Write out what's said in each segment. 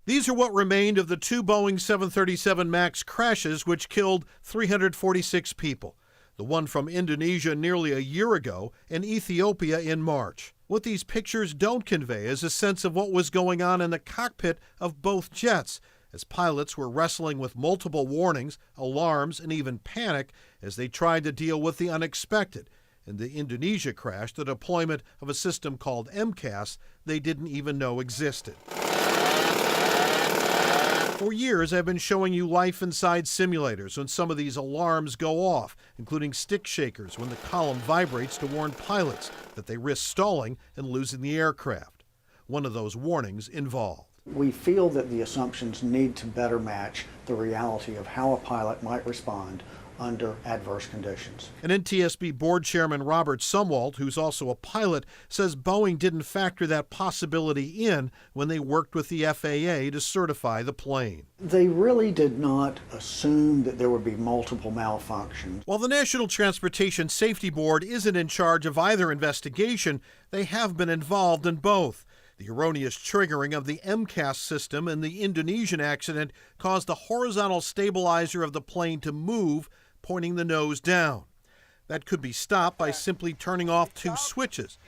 These are what remained of the two Boeing 737 MAX crashes which killed 346 people. The one from Indonesia nearly a year ago and Ethiopia in March. What these pictures don't convey is a sense of what was going on in the cockpit of both jets, as pilots were wrestling with multiple warnings, alarms, and even panic as they tried to deal with the unexpected. In the Indonesia crash, the deployment of a system called MCAS they didn't even know existed. For years, I've been showing you life inside simulators when some of these alarms go off, including stick shakers when the column vibrates to warn pilots that they risk stalling and losing the aircraft. One of those warnings involved. We feel that the assumptions need to better match the reality of how a pilot might respond under adverse conditions. And NTSB board chairman Robert Sumwalt, who's also a pilot, says Boeing didn't factor that possibility in when they worked with the FAA to certify the plane. They really did not assume that there would be multiple malfunctions. While the National Transportation Safety Board isn't in charge of either investigation, they have been involved in both. The erroneous triggering of the MCAS system in the Indonesian accident caused the horizontal stabilizer of the plane to move, pointing the nose down. That could be stopped by simply turning off two switches.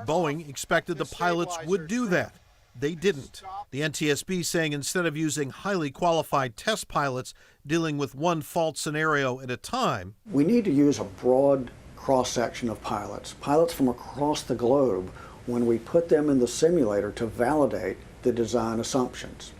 Boeing expected the pilots would do that. They didn't. The NTSB saying instead of using highly qualified test pilots dealing with one fault scenario at a time, we need to use a broad cross-section of pilots from across the globe when we put them in the simulator to validate the design assumptions.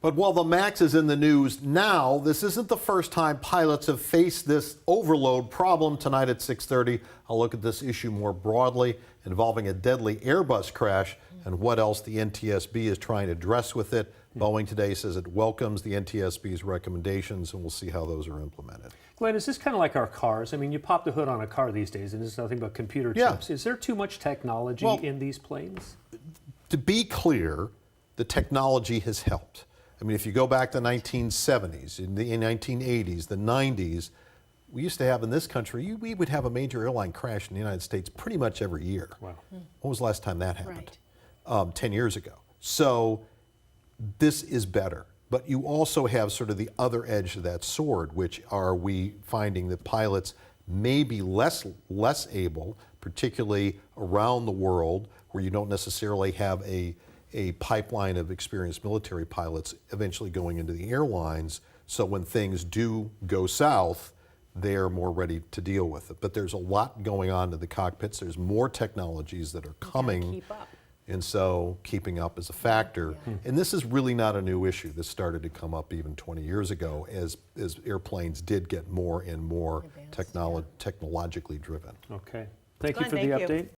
But while the MAX is in the news now, this isn't the first time pilots have faced this overload problem. Tonight at 6:30, I'll look at this issue more broadly, involving a deadly Airbus crash and what else the NTSB is trying to address with it. Boeing today says it welcomes the NTSB's recommendations, and we'll see how those are implemented. Glenn, is this kind of like our cars? I mean, you pop the hood on a car these days, and it's nothing but computer chips. Is there too much technology in these planes? To be clear, the technology has helped. I mean, if you go back to the 1970s, in the 1980s, the 90s, we used to have in this country, we would have a major airline crash in the United States pretty much every year. Wow. When was the last time that happened? Right. 10 years ago. So this is better. But you also have sort of the other edge of that sword, which are we finding that pilots may be less able, particularly around the world, where you don't necessarily have a pipeline of experienced military pilots eventually going into the airlines. So when things do go south, they're more ready to deal with it. But there's a lot going on in the cockpits. There's more technologies that are coming. Keep up. And so keeping up is a factor. And this is really not a new issue. This started to come up even 20 years ago as airplanes did get more and more technologically driven. Okay. Thank you Glenn, for the thank you. update.